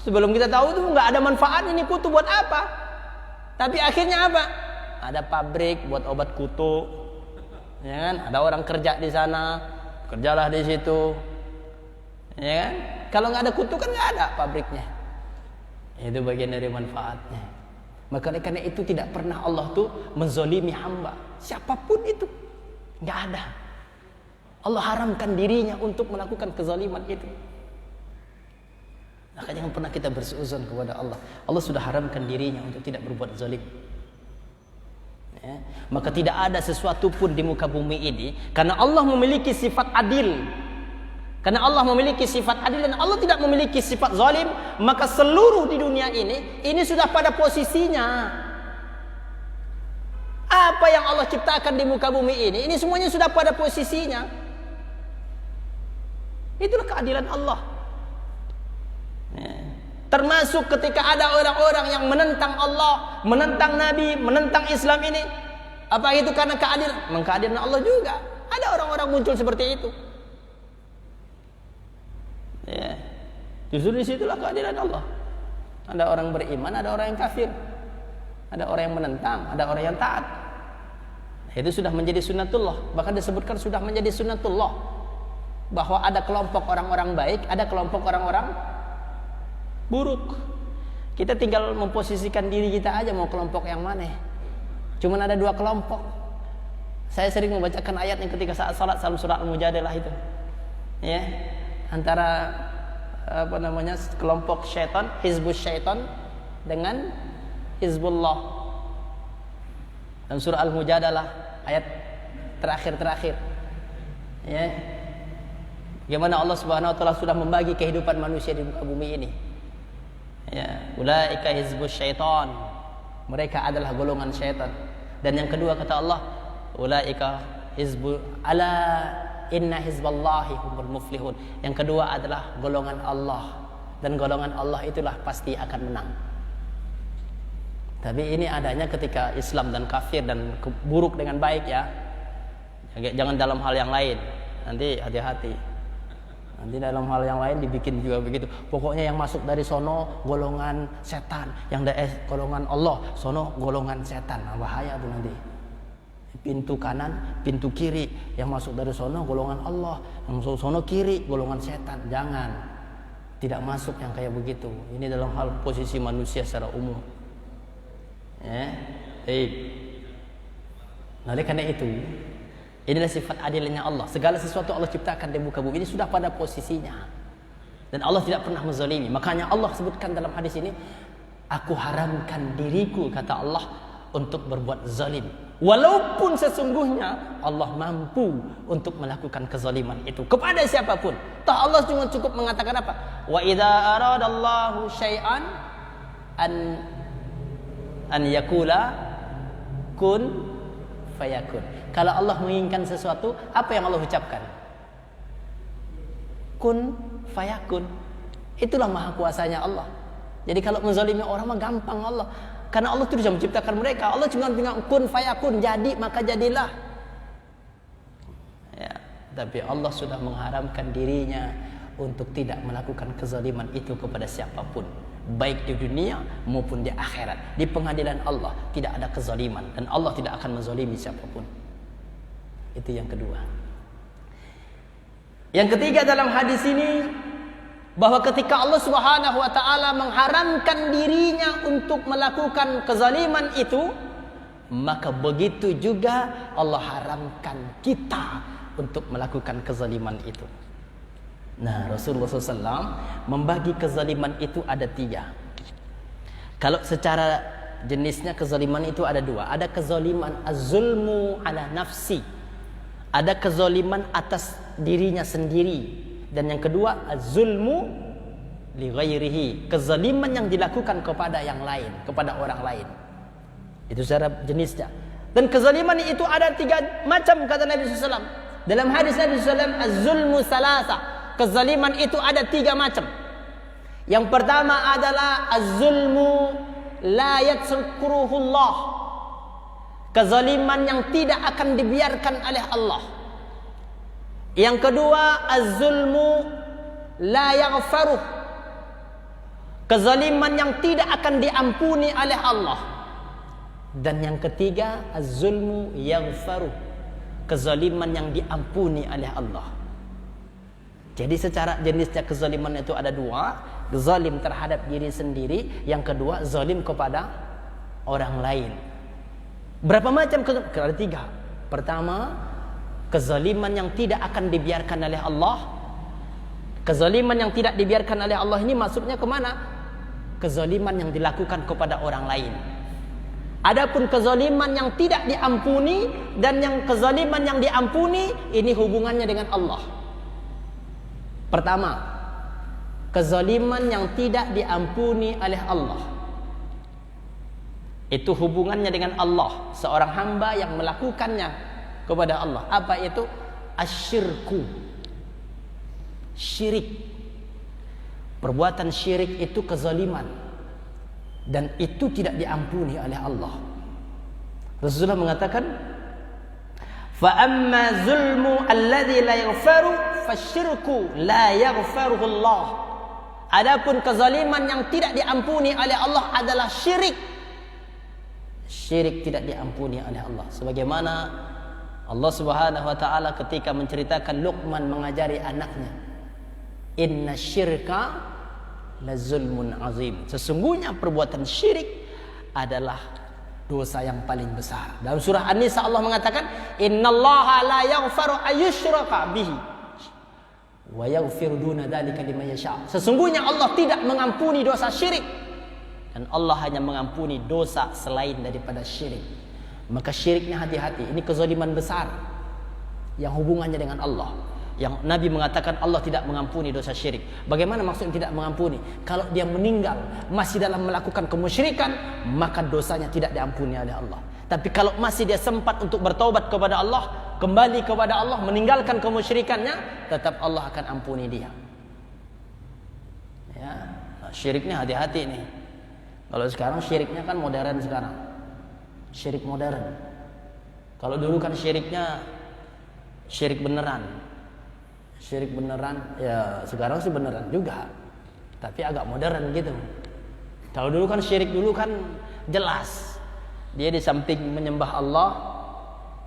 Sebelum kita tahu itu nggak ada manfaat, ini kutu buat apa? Tapi akhirnya apa? Ada pabrik buat obat kutu, ya kan? Ada orang kerja di sana, kerjalah di situ, ya kan? Kalau nggak ada kutu kan nggak ada pabriknya. Itu bagian dari manfaatnya. Maka karena itu tidak pernah Allah tuh menzolimi hamba, siapapun itu, nggak ada. Allah haramkan dirinya untuk melakukan kezaliman itu. Maka jangan pernah kita bersuuzon kepada Allah. Allah sudah haramkan dirinya untuk tidak berbuat zalim. Ya. Maka tidak ada sesuatu pun di muka bumi ini, karena Allah memiliki sifat adil. Karena Allah memiliki sifat adil dan Allah tidak memiliki sifat zalim, maka seluruh di dunia ini sudah pada posisinya. Apa yang Allah ciptakan di muka bumi ini semuanya sudah pada posisinya. Itulah keadilan Allah. Ya. Termasuk ketika ada orang-orang yang menentang Allah, menentang Nabi, menentang Islam ini, apa itu karena keadilan? Mengkeadilan Allah juga. Ada orang-orang muncul seperti itu. Ya. Justru disitulah keadilan Allah. Ada orang beriman, ada orang yang kafir, ada orang yang menentang, ada orang yang taat. Itu sudah menjadi sunnatullah. Bahkan disebutkan sudah menjadi sunnatullah, bahwa ada kelompok orang-orang baik, ada kelompok orang-orang buruk. Kita tinggal memposisikan diri kita aja mau kelompok yang mana. Cuman ada dua kelompok. Saya sering membacakan ayat yang ketika saat salat dalam surah Al-Mujadilah itu. Ya, antara kelompok syaitan, hizbus syaitan dengan hizbullah. Dalam surah Al-Mujadalah ayat terakhir. Ya. Bagaimana Allah Subhanahu wa taala sudah membagi kehidupan manusia di muka bumi ini. Ya, ulaika hizbus syaitan. Mereka adalah golongan syaitan. Dan yang kedua kata Allah, ulaika hizbu ala inna hizballahi humul muflihun. Yang kedua adalah golongan Allah, dan golongan Allah itulah pasti akan menang. Tapi ini adanya ketika Islam dan kafir dan buruk dengan baik ya. Jangan dalam hal yang lain. Nanti hati-hati. Nanti dalam hal yang lain dibikin juga begitu. Pokoknya yang masuk dari sono golongan setan, yang dari golongan Allah, sono golongan setan. Nah, bahaya tuh nanti. Pintu kanan, pintu kiri, yang masuk dari sono golongan Allah, yang masuk sono kiri golongan setan. Jangan. Tidak masuk yang kayak begitu. Ini dalam hal posisi manusia secara umum. Ya. Nah, oleh karena itu, inilah sifat adilnya Allah. Segala sesuatu Allah ciptakan di muka bumi ini sudah pada posisinya. Dan Allah tidak pernah menzalimi. Makanya Allah sebutkan dalam hadis ini, aku haramkan diriku, kata Allah, untuk berbuat zalim. Walaupun sesungguhnya Allah mampu untuk melakukan kezaliman itu kepada siapapun. Toh Allah cuma cukup mengatakan apa? Wa idza aradallahu syai'an an yakula kun fayakun. Kalau Allah menginginkan sesuatu, apa yang Allah ucapkan? Kun fayakun. Itulah maha kuasanya Allah. Jadi kalau menzalimi orang mah gampang Allah. Karena Allah itu sudah menciptakan mereka. Allah cuma bilang kun fayakun, jadi maka jadilah. Ya, tapi Allah sudah mengharamkan dirinya untuk tidak melakukan kezaliman itu kepada siapapun, baik di dunia maupun di akhirat. Di pengadilan Allah tidak ada kezaliman, dan Allah tidak akan menzalimi siapapun. Itu yang kedua. Yang ketiga dalam hadis ini, bahwa ketika Allah Subhanahu wa taala mengharamkan dirinya untuk melakukan kezaliman itu, maka begitu juga Allah haramkan kita untuk melakukan kezaliman itu. Nah, Rasulullah SAW membagi kezaliman itu ada 3. Kalau secara jenisnya kezaliman itu ada 2. Ada kezaliman az-zulmu ala nafsi. Ada kezaliman atas dirinya sendiri. Dan yang kedua az-zulmu li ghairihi. Kezaliman yang dilakukan kepada yang lain, kepada orang lain. Itu secara jenisnya. Dan kezaliman itu ada 3 macam kata Nabi SAW. Dalam hadis Nabi SAW, az-zulmu salasa. Kezaliman itu ada 3 macam. Yang pertama adalah az-zulmu la yatsukuruhullah. Kezaliman yang tidak akan dibiarkan oleh Allah. Yang kedua az-zulmu la yaghfaruh. Kezaliman yang tidak akan diampuni oleh Allah. Dan yang ketiga az-zulmu yaghfaruh. Kezaliman yang diampuni oleh Allah. Jadi secara jenisnya kezaliman itu ada 2. Zalim terhadap diri sendiri. Yang kedua zalim kepada orang lain. Berapa macam kezaliman? Ada 3. Pertama, kezaliman yang tidak akan dibiarkan oleh Allah. Kezaliman yang tidak dibiarkan oleh Allah ini maksudnya kemana? Kezaliman yang dilakukan kepada orang lain. Adapun kezaliman yang tidak diampuni dan yang kezaliman yang diampuni, ini hubungannya dengan Allah. Pertama, kezaliman yang tidak diampuni oleh Allah, itu hubungannya dengan Allah. Seorang hamba yang melakukannya kepada Allah. Apa itu? Asyirku. Syirik. Perbuatan syirik itu kezaliman, dan itu tidak diampuni oleh Allah. Rasulullah mengatakan, fa amma zulmu alladhi la yaghfaru fasyirku la yaghfaruhu Allah. Adapun kezaliman yang tidak diampuni oleh Allah adalah syirik. Syirik tidak diampuni oleh Allah. Sebagaimana Allah Subhanahu wa taala ketika menceritakan Luqman mengajari anaknya, inna syirka la zulmun azim. Sesungguhnya perbuatan syirik adalah dosa yang paling besar. Dalam surah An-Nisa Allah mengatakan, innallaha la yaghfaru ayyushraka bihi wa yaghfiru duna dzalika liman yasha. Sesungguhnya Allah tidak mengampuni dosa syirik, dan Allah hanya mengampuni dosa selain daripada syirik. Maka syiriknya hati-hati. Ini kezaliman besar yang hubungannya dengan Allah. Yang Nabi mengatakan Allah tidak mengampuni dosa syirik. Bagaimana maksudnya tidak mengampuni? Kalau dia meninggal masih dalam melakukan kemusyrikan, maka dosanya tidak diampuni oleh Allah. Tapi kalau masih dia sempat untuk bertaubat kepada Allah, kembali kepada Allah, meninggalkan kemusyrikannya, tetap Allah akan ampuni dia. Ya, syiriknya hati-hati nih. Kalau sekarang syiriknya kan modern sekarang. Syirik modern. Kalau dulu kan syiriknya syirik beneran. Syirik beneran, ya sekarang sih beneran juga, tapi agak modern gitu. Kalau dulu kan syirik dulu kan jelas, dia di samping menyembah Allah,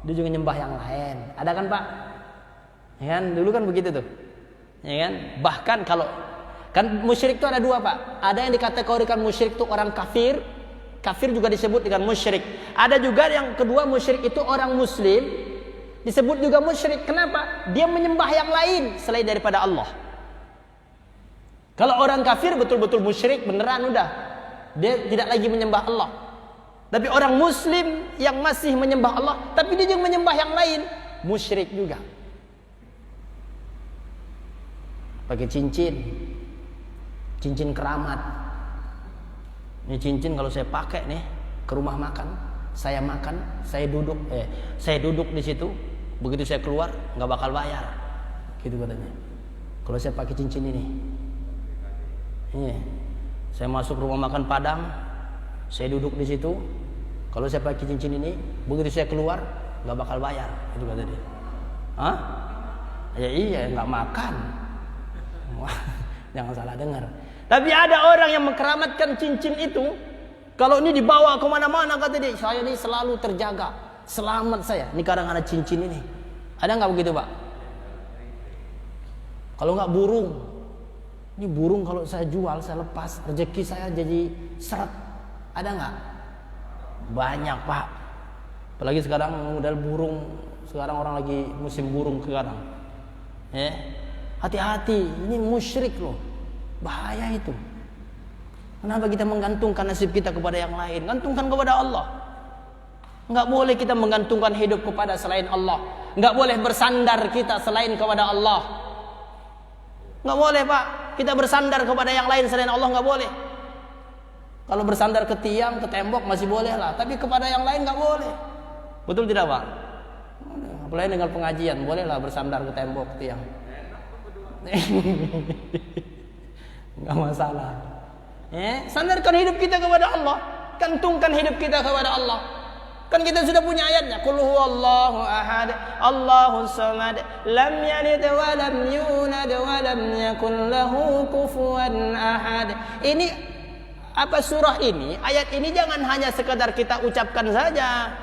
dia juga menyembah yang lain. Ada kan Pak? Ya kan? Dulu kan begitu tuh. Ya kan? Bahkan kalau kan musyrik itu ada dua Pak. Ada yang dikategorikan musyrik itu orang kafir. Kafir juga disebut dengan musyrik. Ada juga yang kedua, musyrik itu orang muslim, disebut juga musyrik. Kenapa? Dia menyembah yang lain selain daripada Allah. Kalau orang kafir betul-betul musyrik beneran udah. Dia tidak lagi menyembah Allah. Tapi orang muslim yang masih menyembah Allah, tapi dia juga menyembah yang lain, musyrik juga. Pakai cincin. Cincin keramat. Ini cincin kalau saya pakai nih ke rumah makan, saya makan, saya duduk di situ, begitu saya keluar nggak bakal bayar, gitu katanya. Kalau saya pakai cincin ini, saya masuk rumah makan Padang, saya duduk di situ, kalau saya pakai cincin ini, begitu saya keluar nggak bakal bayar, gitu kata dia. Hah? Ya iya, nggak makan. Wah, jangan salah dengar. Tapi ada orang yang mengkeramatkan cincin itu. Kalau ini dibawa kemana-mana kata dia, saya ini selalu terjaga, selamat saya. Ini kadang ada cincin ini. Ada nggak begitu Pak? Kalau nggak burung, ini burung kalau saya jual, saya lepas, rezeki saya jadi seret. Ada nggak? Banyak Pak. Apalagi sekarang model burung, sekarang orang lagi musim burung sekarang. Hati-hati, ini musyrik loh. Bahaya itu. Kenapa kita menggantungkan nasib kita kepada yang lain? Gantungkan kepada Allah. Enggak boleh kita menggantungkan hidup kepada selain Allah. Enggak boleh bersandar kita selain kepada Allah. Enggak boleh Pak. Kita bersandar kepada yang lain selain Allah enggak boleh. Kalau bersandar ke tiang, ke tembok masih boleh lah. Tapi kepada yang lain enggak boleh. Betul tidak Pak? Apalagi dengan pengajian, bolehlah bersandar ke tembok, ke tiang. Enggak masalah. Sandarkan hidup kita kepada Allah, gantungkan hidup kita kepada Allah. Kan kita sudah punya ayatnya, qul huwallahu ahad, Allahus samad, lam yalid wa lam yulad wa lam yakul lahu kufuwan ahad. Ini apa surah ini? Ayat ini jangan hanya sekadar kita ucapkan saja,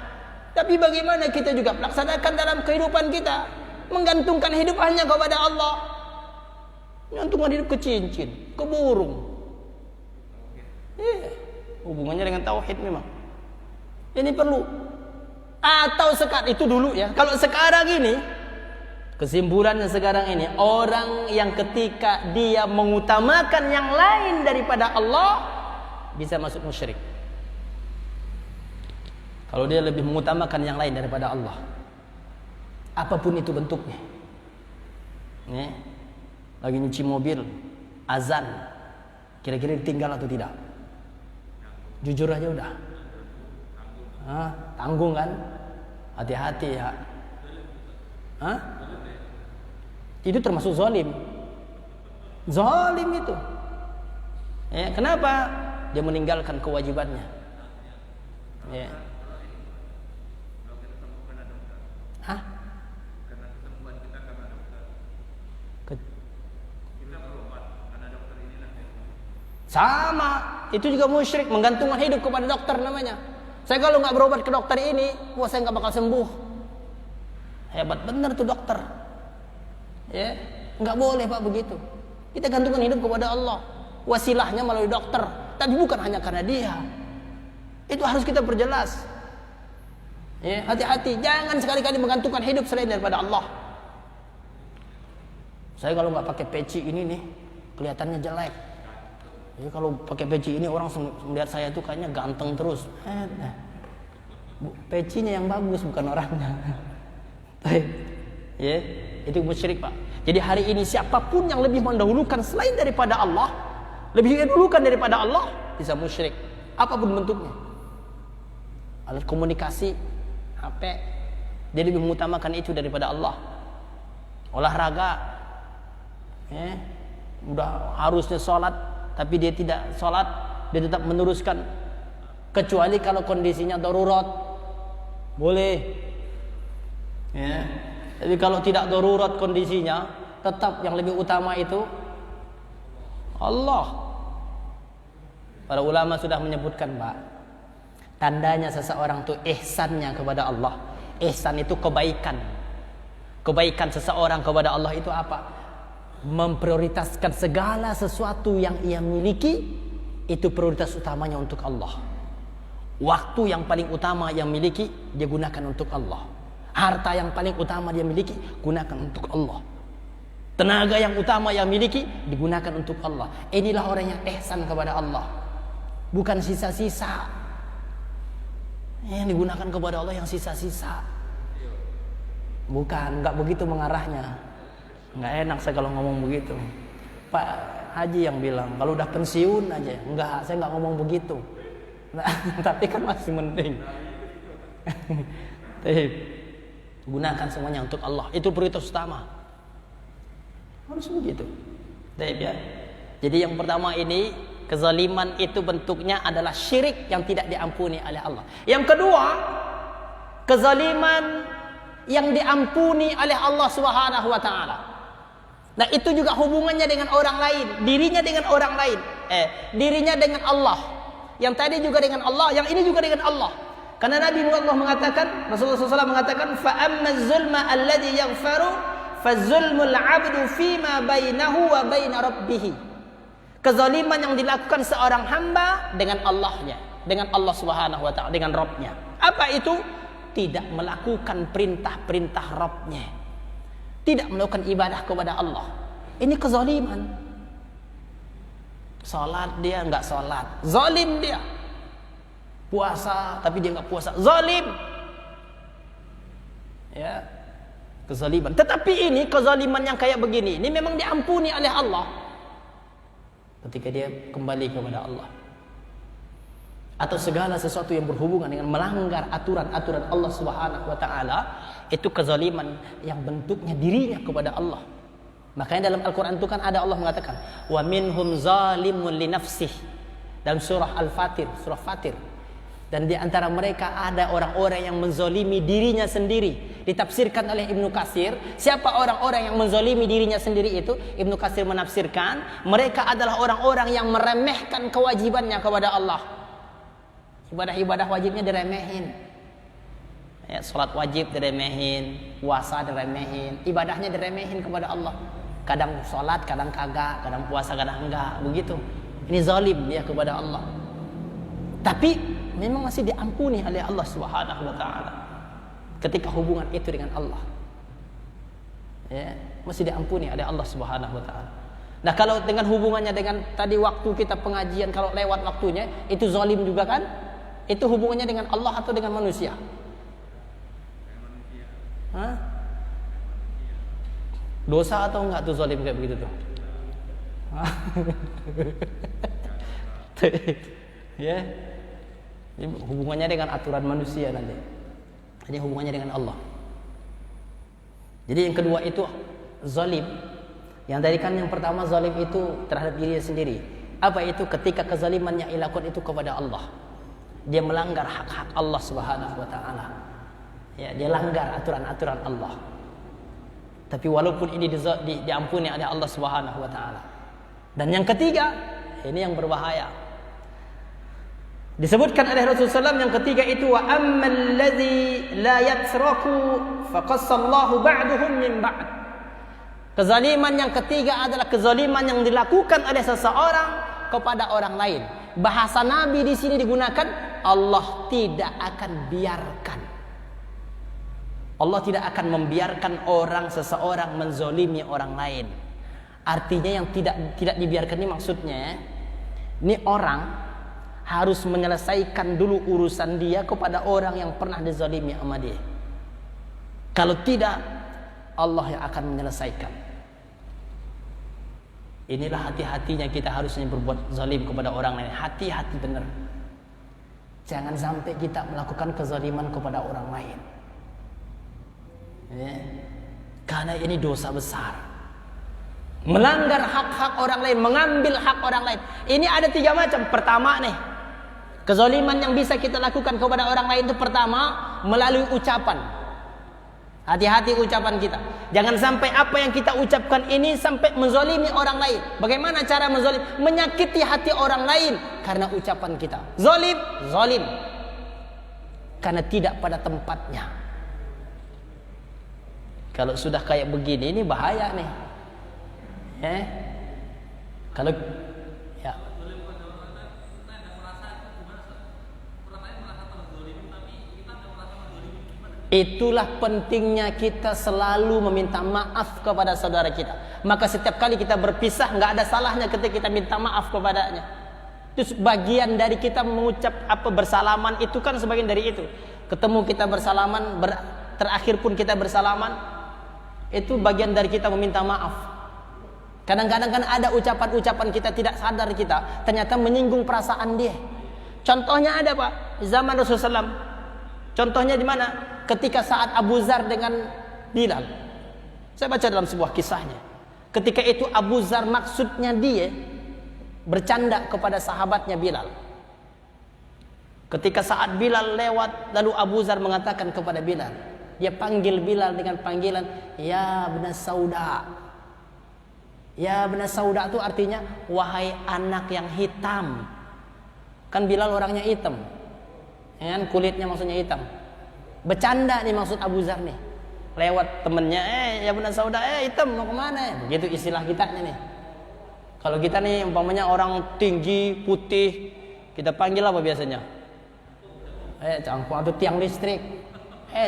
tapi bagaimana kita juga melaksanakan dalam kehidupan kita, menggantungkan hidup hanya kepada Allah. Menggantungkan hidup ke cincin, ke burung. Hubungannya dengan tauhid memang. Ini perlu. Atau sekarang itu dulu ya. Kalau sekarang ini, kesimpulannya sekarang ini, orang yang ketika dia mengutamakan yang lain daripada Allah bisa masuk musyrik. Kalau dia lebih mengutamakan yang lain daripada Allah, apapun itu bentuknya. Lagi nyuci mobil, azan, kira-kira ditinggal atau tidak? Jujur aja udah. Tanggung kan? Hati-hati ya. Itu termasuk zalim. Zalim itu. Kenapa? Dia meninggalkan kewajibannya. Sama, itu juga musyrik, menggantungkan hidup kepada dokter namanya. Saya kalau nggak berobat ke dokter ini, saya nggak bakal sembuh. Hebat bener tuh dokter. Nggak boleh Pak begitu. Kita gantungkan hidup kepada Allah. Wasilahnya melalui dokter, tapi bukan hanya karena dia. Itu harus kita perjelas. Hati-hati, jangan sekali-kali menggantungkan hidup selain daripada Allah. Saya kalau nggak pakai peci ini nih, kelihatannya jelek. Jadi kalau pakai peci ini orang melihat saya itu kayaknya ganteng terus. Pecinya yang bagus, bukan orangnya. Ya, itu musyrik, Pak. Jadi hari ini siapapun yang lebih mendahulukan selain daripada Allah, lebih didahulukan daripada Allah, bisa musyrik. Apapun bentuknya. Alat komunikasi, HP, dia lebih mengutamakan itu daripada Allah. Olahraga, udah harusnya sholat, tapi dia tidak sholat, dia tetap meneruskan. Kecuali kalau kondisinya darurat, boleh. Ya. Tapi kalau tidak darurat kondisinya, tetap yang lebih utama itu Allah. Para ulama sudah menyebutkan, Pak, tandanya seseorang itu ihsannya kepada Allah. Ihsan itu kebaikan. Kebaikan seseorang kepada Allah itu apa? Memprioritaskan segala sesuatu yang ia miliki, itu prioritas utamanya untuk Allah. Waktu yang paling utama yang miliki, dia gunakan untuk Allah. Harta yang paling utama dia miliki, gunakan untuk Allah. Tenaga yang utama yang miliki, digunakan untuk Allah. Inilah orang yang ihsan kepada Allah. Bukan sisa-sisa. Yang digunakan kepada Allah yang sisa-sisa. Bukan, enggak begitu mengarahnya. Enggak enak saya kalau ngomong begitu. Pak Haji yang bilang, kalau udah pensiun aja. Enggak, saya enggak ngomong begitu. Nah, tapi kan masih mending. Gunakan semuanya untuk Allah. Itu prioritas utama. Harus begitu. Ya. Jadi yang pertama ini, kezaliman itu bentuknya adalah syirik yang tidak diampuni oleh Allah. Yang kedua, kezaliman yang diampuni oleh Allah Subhanahu wa taala. Nah, itu juga hubungannya dengan orang lain, dirinya dengan orang lain. Dirinya dengan Allah. Yang tadi juga dengan Allah, yang ini juga dengan Allah. Karena Nabi Allah mengatakan, Rasulullah SAW mengatakan, fa amma zulma alladhi yaghfaru fa zulmul 'abdu fima bainahu wa baina rabbih. Kezaliman yang dilakukan seorang hamba dengan Allahnya, dengan Allah Subhanahu wa taala, dengan Rabbnya. Apa itu? Tidak melakukan perintah-perintah Rabbnya. Tidak melakukan ibadah kepada Allah. Ini kezaliman. Salat dia enggak salat, zalim dia. Puasa tapi dia enggak puasa, zalim. Ya, kezaliman. Tetapi ini kezaliman yang kayak begini, ini memang diampuni oleh Allah ketika dia kembali kepada Allah. Atau segala sesuatu yang berhubungan dengan melanggar aturan-aturan Allah Subhanahu wa taala, itu kezaliman yang bentuknya dirinya kepada Allah. Makanya dalam Al-Qur'an itu kan ada Allah mengatakan, wa minhum zalimun li nafsih, dalam surah Al-Fatir, surah Fatir. Dan di antara mereka ada orang-orang yang menzalimi dirinya sendiri. Ditafsirkan oleh Ibnu Katsir, siapa orang-orang yang menzalimi dirinya sendiri itu? Ibnu Katsir menafsirkan, mereka adalah orang-orang yang meremehkan kewajibannya kepada Allah. Ibadah-ibadah wajibnya diremehin. Ya, salat wajib diremehin, puasa diremehin, ibadahnya diremehin kepada Allah. Kadang salat, kadang kagak, kadang puasa, kadang enggak, begitu. Ini zalim dia kepada Allah. Tapi memang masih diampuni oleh Allah Subhanahu wa taala ketika hubungan itu dengan Allah. Ya, masih diampuni oleh Allah Subhanahu wa taala. Nah, kalau dengan hubungannya dengan tadi waktu kita pengajian, kalau lewat waktunya, itu zalim juga kan? Itu hubungannya dengan Allah atau dengan manusia? Hah? Dosa atau enggak tuh zalim kayak begitu tuh? Ya. Ini hubungannya dengan aturan manusia nanti. Ini hubungannya dengan Allah. Jadi yang kedua itu zalim. Yang tadi kan yang pertama zalim itu terhadap dirinya sendiri. Apa itu? Ketika kezaliman yang dilakukan itu kepada Allah. Dia melanggar hak-hak Allah Subhanahu wa taala. Ya, dia langgar aturan-aturan Allah. Tapi walaupun ini diampuni oleh Allah Subhanahu wa taala. Dan yang ketiga, ini yang berbahaya. Disebutkan oleh Rasulullah SAW yang ketiga itu, wa ammal ladzi la yatraku faqassallahu ba'duhum min ba'd. Kezaliman yang ketiga adalah kezaliman yang dilakukan oleh seseorang kepada orang lain. Bahasa Nabi di sini digunakan, Allah tidak akan biarkan. Allah tidak akan membiarkan seseorang menzalimi orang lain. Artinya yang tidak dibiarkan ini maksudnya, ini orang harus menyelesaikan dulu urusan dia kepada orang yang pernah dizalimi sama dia. Kalau tidak, Allah yang akan menyelesaikan. Inilah hati-hatinya kita harusnya berbuat zalim kepada orang lain. Hati-hati benar. Jangan sampai kita melakukan kezaliman kepada orang lain. Ya. Karena ini dosa besar. Melanggar hak-hak orang lain, mengambil hak orang lain. Ini ada 3 macam. Pertama nih, kezaliman yang bisa kita lakukan kepada orang lain itu pertama melalui ucapan. Hati-hati ucapan kita. Jangan sampai apa yang kita ucapkan ini sampai menzalimi orang lain. Bagaimana cara menzalim? Menyakiti hati orang lain karena ucapan kita. Zalim, zalim. Karena tidak pada tempatnya. Kalau sudah kayak begini, ini bahaya nih. Kalau ya. Itulah pentingnya kita selalu meminta maaf kepada saudara kita. Maka setiap kali kita berpisah, nggak ada salahnya ketika kita minta maaf kepadanya. Itu bagian dari kita mengucap bersalaman, itu kan sebagian dari itu. Ketemu kita bersalaman, terakhir pun kita bersalaman, itu bagian dari kita meminta maaf. Kadang-kadang kan ada ucapan-ucapan kita tidak sadar kita ternyata menyinggung perasaan dia. Contohnya ada Pak, di zaman Rasulullah SAW. Contohnya di mana? Ketika saat Abu Zar dengan Bilal. Saya baca dalam sebuah kisahnya. Ketika itu Abu Zar maksudnya dia bercanda kepada sahabatnya Bilal. Ketika saat Bilal lewat, lalu Abu Zar mengatakan kepada Bilal, dia panggil Bilal dengan panggilan ya Ibn Sauda. Ya Ibn Sauda itu artinya wahai anak yang hitam. Kan Bilal orangnya hitam, kan kulitnya maksudnya hitam. Bercanda nih maksud Abu Zar nih. Lewat temennya, ya Ibn Sauda, hitam mau kemana? Begitu istilah kita nih. Kalau kita nih umpamanya orang tinggi putih, kita panggil apa biasanya? Cangkuk atau tiang listrik.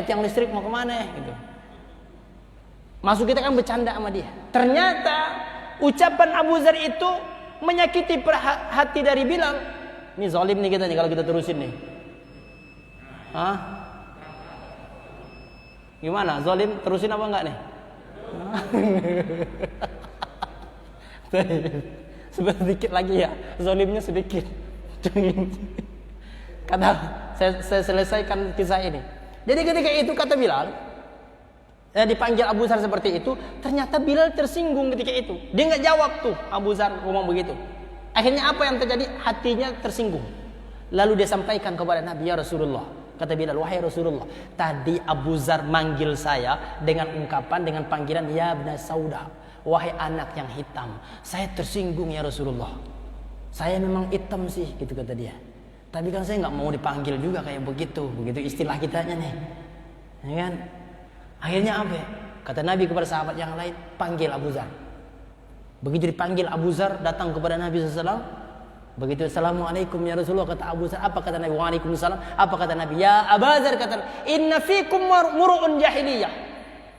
Tiang listrik mau kemana? Gitu. Maksud kita kan bercanda sama dia. Ternyata ucapan Abu Zar itu menyakiti hati dari Bilal. Ini zalim nih kita nih kalau kita terusin nih. Gimana? Zalim terusin apa enggak nih? Sedikit lagi ya. Zalimnya sedikit. Kata saya selesaikan kisah ini. Jadi ketika itu kata Bilal, dipanggil Abu Zar seperti itu, ternyata Bilal tersinggung ketika itu. Dia nggak jawab tuh Abu Zar ngomong begitu. Akhirnya apa yang terjadi? Hatinya tersinggung. Lalu dia sampaikan kepada Nabi, ya Rasulullah. Kata Bilal, wahai Rasulullah, tadi Abu Zar manggil saya dengan ungkapan, dengan panggilan ya Ibn Sauda, wahai anak yang hitam. Saya tersinggung ya Rasulullah. Saya memang hitam sih, gitu kata dia. Tapi kan saya nggak mau dipanggil juga kayak begitu istilah kitanya nih, ya kan? Akhirnya apa? Kata Nabi kepada sahabat yang lain, panggil Abu Zar. Begitu dipanggil Abu Zar, datang kepada Nabi SAW. Begitu assalamualaikum ya Rasulullah, kata Abu Zar. Apa kata Nabi? Waalaikumsalam. Apa kata Nabi? Ya Abu Zar, kata inna fikum muru'un jahiliyah.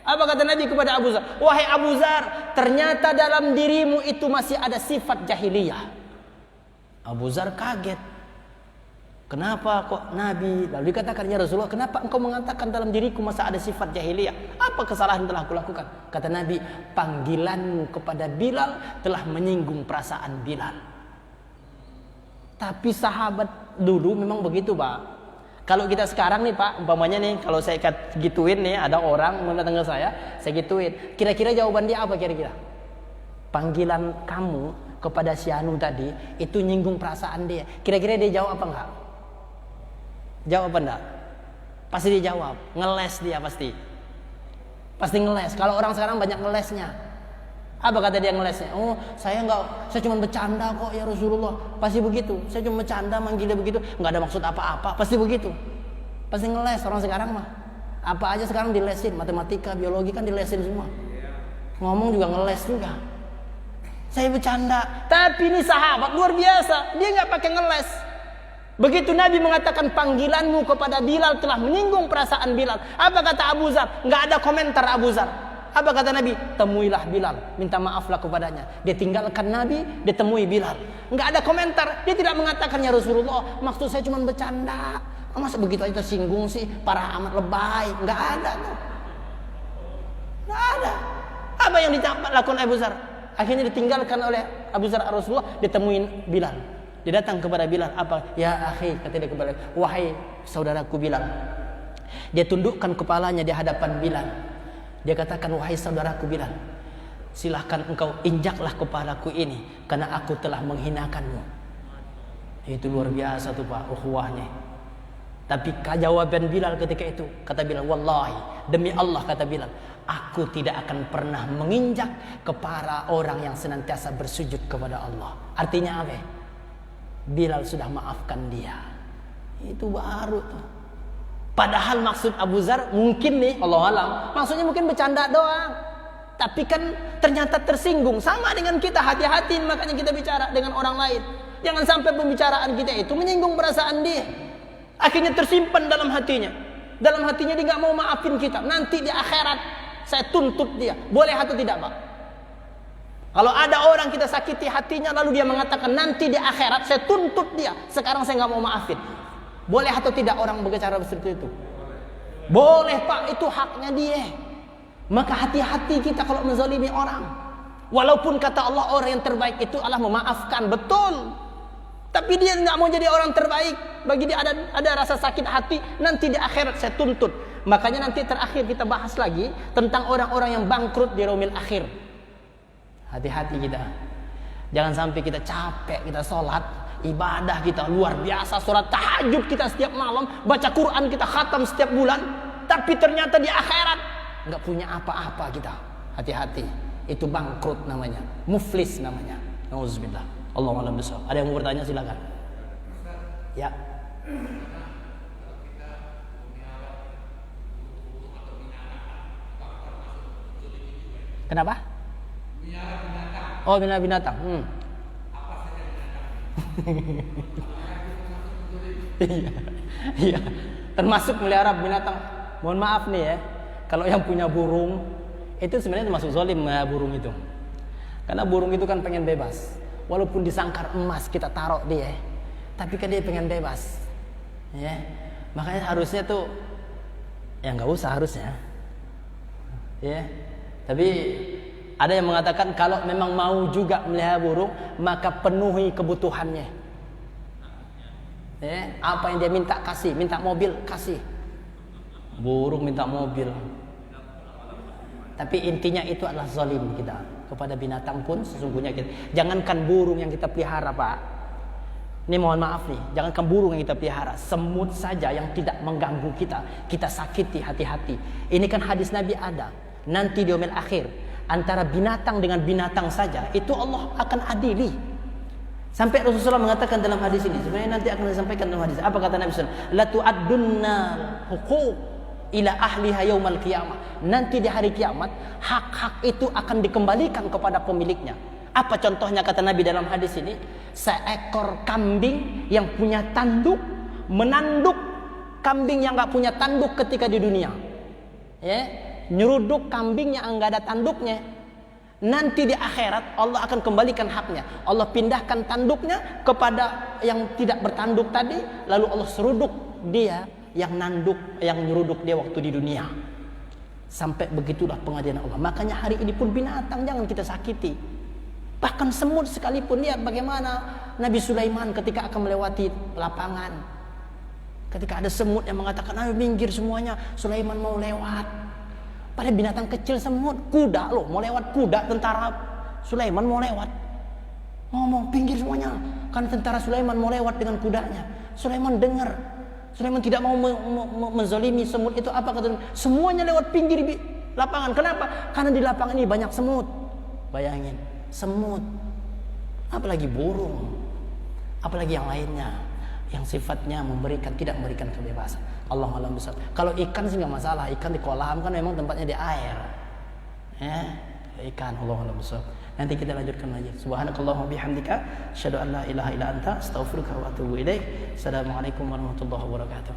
Apa kata Nabi kepada Abu Zar? Wahai Abu Zar, ternyata dalam dirimu itu masih ada sifat jahiliyah. Abu Zar kaget. Kenapa kok Nabi? Lalu dikatakan, ya Rasulullah, kenapa engkau mengatakan dalam diriku masih ada sifat jahiliyah? Apa kesalahan telah aku lakukan? Kata Nabi, panggilanmu kepada Bilal telah menyinggung perasaan Bilal. Tapi sahabat dulu memang begitu Pak. Kalau kita sekarang nih Pak, umpamanya nih, kalau saya gituin nih, ada orang datang ke saya gituin. Kira-kira jawaban dia apa kira-kira? Panggilan kamu kepada si Anu tadi, itu nyinggung perasaan dia. Kira-kira dia jawab apa enggak? Jawab apa enggak? Pasti dia jawab. Ngeles dia pasti. Pasti ngeles. Kalau orang sekarang banyak ngelesnya. Apa kata dia ngelesnya? Oh, saya cuma bercanda kok ya Rasulullah. Pasti begitu. Saya cuma bercanda manggil dia begitu, nggak ada maksud apa-apa. Pasti begitu. Pasti ngeles orang sekarang mah. Apa aja sekarang dilesin, matematika, biologi kan dilesin semua. Ngomong juga ngeles juga. Saya bercanda. Tapi ini sahabat luar biasa, dia nggak pakai ngeles. Begitu Nabi mengatakan panggilanmu kepada Bilal telah menyinggung perasaan Bilal. Apa kata Abu Zar? Nggak ada komentar Abu Zar. Apa kata Nabi? Temuilah Bilal, minta maaflah kepadanya. Dia tinggalkan Nabi, dia temui Bilal. Enggak ada komentar. Dia tidak mengatakan, ya Rasulullah, maksud saya cuma bercanda. Masa begitu aja tersinggung sih, parah amat, lebay. Enggak ada tuh. Enggak ada. Apa yang dilakukan Abu Dzar? Akhirnya ditinggalkan oleh Abu Dzar Rasulullah, ditemuin Bilal. Dia datang kepada Bilal, apa? Ya akhi, kata dia kepada, wahai saudaraku Bilal. Dia tundukkan kepalanya di hadapan Bilal. Dia katakan, wahai saudaraku Bilal, silahkan engkau injaklah kepalaku ini, karena aku telah menghinakanmu. Itu luar biasa tuh Pak, ukhuwahnya. Tapi jawaban Bilal ketika itu, kata Bilal, wallahi, demi Allah, kata Bilal, aku tidak akan pernah menginjak kepala orang yang senantiasa bersujud kepada Allah. Artinya apa? Bilal sudah maafkan dia. Itu baru tuh. Padahal maksud Abu Dzar mungkin nih, Allah alam, maksudnya mungkin bercanda doang. Tapi kan ternyata tersinggung. Sama dengan kita, hati-hati makanya kita bicara dengan orang lain. Jangan sampai pembicaraan kita itu menyinggung perasaan dia. Akhirnya tersimpan dalam hatinya. Dalam hatinya dia gak mau maafin kita. Nanti di akhirat saya tuntut dia. Boleh atau tidak Pak? Kalau ada orang kita sakiti hatinya lalu dia mengatakan nanti di akhirat saya tuntut dia. Sekarang saya gak mau maafin. Boleh atau tidak orang berbicara seperti itu? Boleh Pak, itu haknya dia. Maka hati-hati kita kalau menzalimi orang. Walaupun kata Allah orang yang terbaik itu adalah memaafkan, betul. Tapi dia tidak mau jadi orang terbaik. Bagi dia ada rasa sakit hati, nanti di akhirat saya tuntut. Makanya nanti terakhir kita bahas lagi tentang orang-orang yang bangkrut di yaumil akhir. Hati-hati kita. Jangan sampai kita capek, kita sholat, ibadah kita luar biasa, sholat tahajud kita setiap malam, baca Quran kita khatam setiap bulan, tapi ternyata di akhirat nggak punya apa-apa kita. Hati-hati, itu bangkrut namanya, muflis namanya. Nauzubillah. Allahu a'lam bishawab. Ada yang mau bertanya silakan. Ya. Kenapa? Oh, binatang. Iya. Termasuk melihara binatang. Mohon maaf nih ya, kalau yang punya burung itu sebenarnya termasuk zalim ya, burung itu. Karena burung itu kan pengen bebas. Walaupun disangkar emas kita taruh dia, tapi kan dia pengen bebas. Ya. Makanya harusnya tuh ya nggak usah harusnya. Ya. Tapi ada yang mengatakan kalau memang mau juga melihara burung, maka penuhi kebutuhannya. Ya, apa yang dia minta kasih, minta mobil kasih. Burung minta mobil. Tapi intinya itu adalah zalim kita kepada binatang pun sesungguhnya kita. Jangankan burung yang kita pelihara Pak. Ini mohon maaf nih, jangankan burung yang kita pelihara, semut saja yang tidak mengganggu kita sakiti, hati-hati. Ini kan hadis Nabi ada. Nanti di yaumil akhir antara binatang dengan binatang saja itu Allah akan adili. Sampai Rasulullah mengatakan dalam hadis ini, sebenarnya nanti akan disampaikan dalam hadis. Apa kata Nabi SAW? La tu'addunna huquq ila ahliha yaumal qiyamah. Nanti di hari kiamat hak-hak itu akan dikembalikan kepada pemiliknya. Apa contohnya kata Nabi dalam hadis ini? Seekor kambing yang punya tanduk menanduk kambing yang enggak punya tanduk ketika di dunia. Ya, nyeruduk kambing yang enggak ada tanduknya. Nanti di akhirat Allah akan kembalikan haknya. Allah pindahkan tanduknya kepada yang tidak bertanduk tadi, lalu Allah seruduk dia yang nanduk, yang nyeruduk dia waktu di dunia. Sampai begitulah pengadilan Allah. Makanya hari ini pun binatang jangan kita sakiti. Bahkan semut sekalipun, lihat bagaimana Nabi Sulaiman ketika akan melewati lapangan. Ketika ada semut yang mengatakan, ayo minggir semuanya, Sulaiman mau lewat. Pada binatang kecil semut, kuda loh, mau lewat kuda tentara Sulaiman mau lewat. Ngomong pinggir semuanya, karena tentara Sulaiman mau lewat dengan kudanya. Sulaiman dengar. Sulaiman tidak mau menzalimi semut itu. Apa kata? Semuanya lewat pinggir lapangan. Kenapa? Karena di lapangan ini banyak semut. Bayangin, semut. Apalagi burung. Apalagi yang lainnya yang sifatnya tidak memberikan kebebasan. Allahu a'lam bishawab. Kalau ikan sih nggak masalah, ikan di kolam kan memang tempatnya di air. Ya, ikan. Allahu a'lam bishawab. Nanti kita lanjutkan lagi. Subhanakallahumma bihamdika, asyhadu an la ilaha illa anta, astaghfiruka wa atubu ilaik. Assalamualaikum warahmatullahi wabarakatuh.